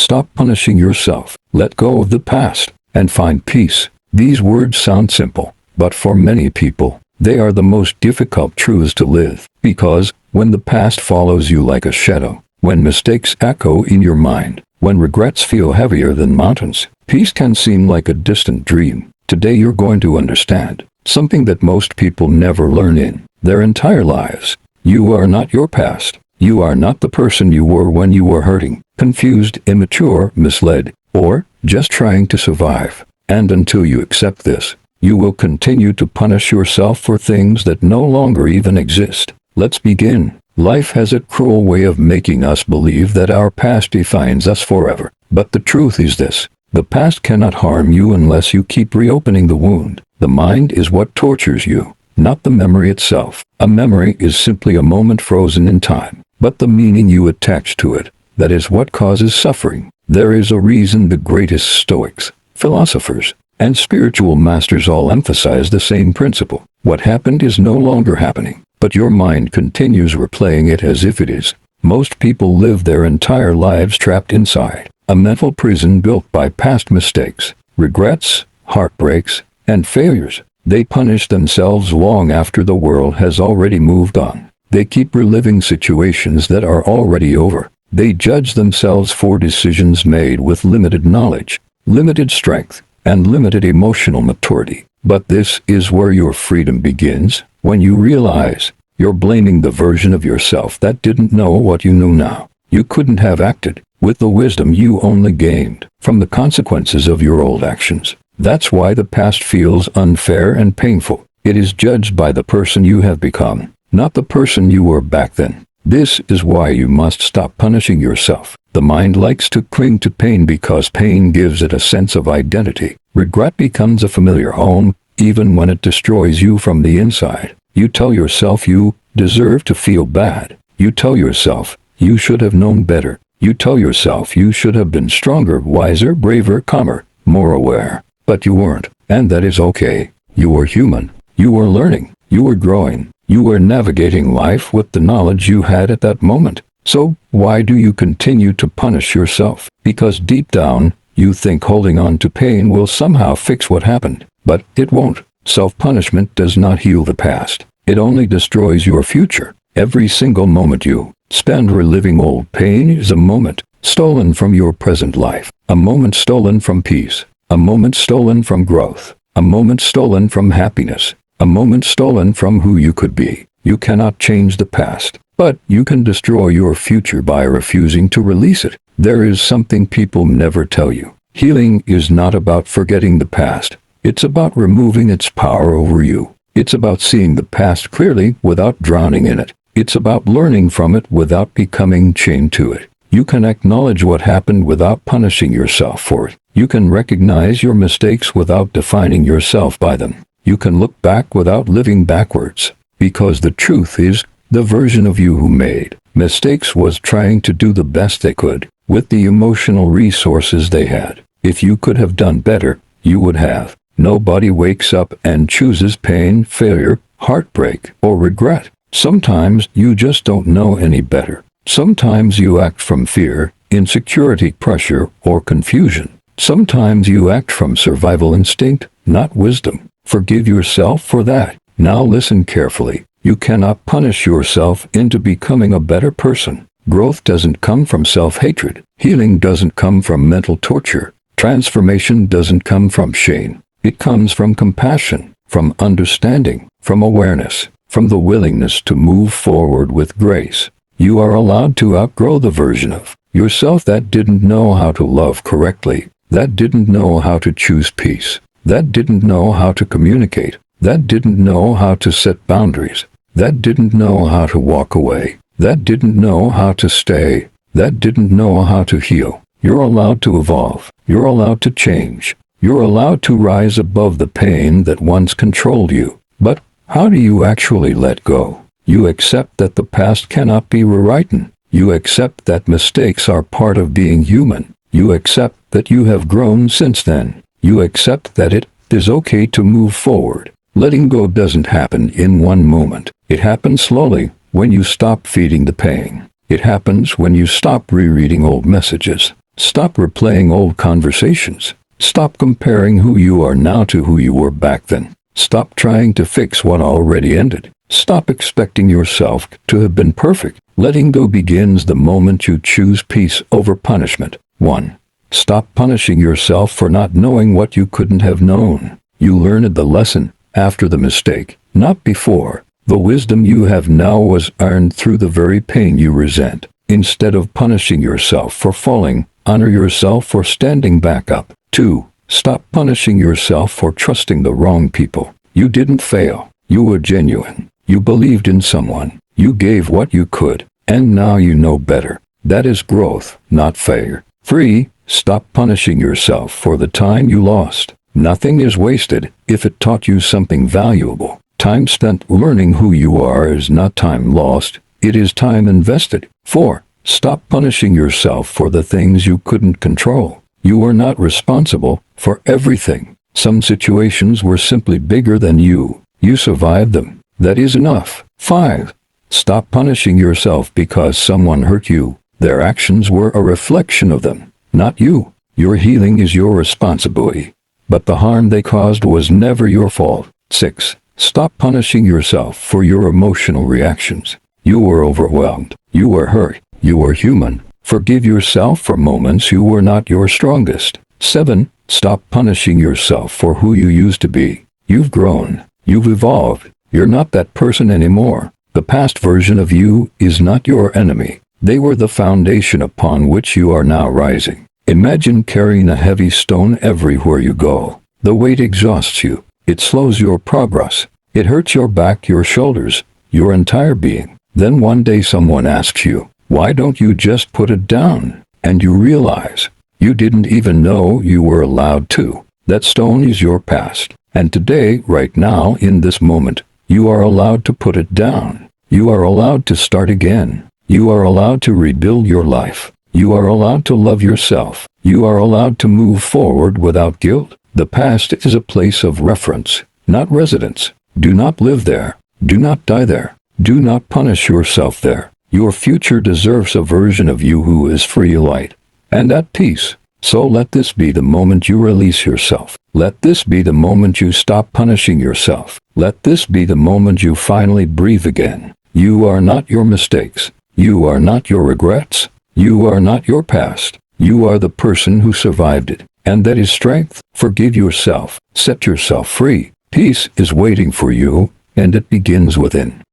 Stop punishing yourself, let go of the past, and find peace. These words sound simple, but for many people, they are the most difficult truths to live, because when the past follows you like a shadow, when mistakes echo in your mind, when regrets feel heavier than mountains, peace can seem like a distant dream. Today you're going to understand something that most people never learn in their entire lives. You are not your past. You are not the person you were when you were hurting, confused, immature, misled, or just trying to survive. And until you accept this, you will continue to punish yourself for things that no longer even exist. Let's begin. Life has a cruel way of making us believe that our past defines us forever. But the truth is this: the past cannot harm you unless you keep reopening the wound. The mind is what tortures you, not the memory itself. A memory is simply a moment frozen in time, but the meaning you attach to it, that is what causes suffering. There is a reason the greatest Stoics, philosophers, and spiritual masters all emphasize the same principle. What happened is no longer happening, but your mind continues replaying it as if it is. Most people live their entire lives trapped inside a mental prison built by past mistakes, regrets, heartbreaks, and failures. They punish themselves long after the world has already moved on. They keep reliving situations that are already over. They judge themselves for decisions made with limited knowledge, limited strength, and limited emotional maturity. But this is where your freedom begins, when you realize you're blaming the version of yourself that didn't know what you knew now. You couldn't have acted with the wisdom you only gained from the consequences of your old actions. That's why the past feels unfair and painful. It is judged by the person you have become, not the person you were back then. This is why you must stop punishing yourself. The mind likes to cling to pain because pain gives it a sense of identity. Regret becomes a familiar home, even when it destroys you from the inside. You tell yourself you deserve to feel bad. You tell yourself you should have known better. You tell yourself you should have been stronger, wiser, braver, calmer, more aware. But you weren't, and that is okay. You were human. You were learning. You were growing. You were navigating life with the knowledge you had at that moment. So, why do you continue to punish yourself? Because deep down, you think holding on to pain will somehow fix what happened. But it won't. Self-punishment does not heal the past. It only destroys your future. Every single moment you spend reliving old pain is a moment stolen from your present life. A moment stolen from peace. A moment stolen from growth. A moment stolen from happiness. A moment stolen from who you could be. You cannot change the past, but you can destroy your future by refusing to release it. There is something people never tell you. Healing is not about forgetting the past. It's about removing its power over you. It's about seeing the past clearly without drowning in it. It's about learning from it without becoming chained to it. You can acknowledge what happened without punishing yourself for it. You can recognize your mistakes without defining yourself by them. You can look back without living backwards. Because the truth is, the version of you who made mistakes was trying to do the best they could with the emotional resources they had. If you could have done better, you would have. Nobody wakes up and chooses pain, failure, heartbreak, or regret. Sometimes you just don't know any better. Sometimes you act from fear, insecurity, pressure, or confusion. Sometimes you act from survival instinct, not wisdom. Forgive yourself for that. Now listen carefully. You cannot punish yourself into becoming a better person. Growth doesn't come from self-hatred. Healing doesn't come from mental torture. Transformation doesn't come from shame. It comes from compassion, from understanding, from awareness, from the willingness to move forward with grace. You are allowed to outgrow the version of yourself that didn't know how to love correctly, that didn't know how to choose peace, that didn't know how to communicate, that didn't know how to set boundaries, that didn't know how to walk away, that didn't know how to stay, that didn't know how to heal. You're allowed to evolve. You're allowed to change. You're allowed to rise above the pain that once controlled you. But how do you actually let go? You accept that the past cannot be rewritten. You accept that mistakes are part of being human. You accept that you have grown since then. You accept that it is okay to move forward. Letting go doesn't happen in one moment. It happens slowly when you stop feeding the pain. It happens when you stop rereading old messages. Stop replaying old conversations. Stop comparing who you are now to who you were back then. Stop trying to fix what already ended. Stop expecting yourself to have been perfect. Letting go begins the moment you choose peace over punishment. 1. Stop punishing yourself for not knowing what you couldn't have known. You learned the lesson after the mistake, not before. The wisdom you have now was earned through the very pain you resent. Instead of punishing yourself for falling, honor yourself for standing back up. 2. Stop punishing yourself for trusting the wrong people. You didn't fail. You were genuine. You believed in someone. You gave what you could. And now you know better. That is growth, not failure. 3. Stop punishing yourself for the time you lost. Nothing is wasted if it taught you something valuable. Time spent learning who you are is not time lost. It is time invested. 4. Stop punishing yourself for the things you couldn't control. You are not responsible for everything. Some situations were simply bigger than you. You survived them. That is enough. 5. Stop punishing yourself because someone hurt you. Their actions were a reflection of them, not you. Your healing is your responsibility, but the harm they caused was never your fault. 6. Stop punishing yourself for your emotional reactions. You were overwhelmed. You were hurt. You were human. Forgive yourself for moments you were not your strongest. 7. Stop punishing yourself for who you used to be. You've grown. You've evolved. You're not that person anymore. The past version of you is not your enemy. They were the foundation upon which you are now rising. Imagine carrying a heavy stone everywhere you go. The weight exhausts you. It slows your progress. It hurts your back, your shoulders, your entire being. Then one day someone asks you, why don't you just put it down? And you realize, you didn't even know you were allowed to. That stone is your past. And today, right now, in this moment, you are allowed to put it down. You are allowed to start again. You are allowed to rebuild your life. You are allowed to love yourself. You are allowed to move forward without guilt. The past is a place of reference, not residence. Do not live there. Do not die there. Do not punish yourself there. Your future deserves a version of you who is free, light, and at peace. So let this be the moment you release yourself. Let this be the moment you stop punishing yourself. Let this be the moment you finally breathe again. You are not your mistakes. You are not your regrets. You are not your past. You are the person who survived it. And that is strength. Forgive yourself. Set yourself free. Peace is waiting for you, and it begins within.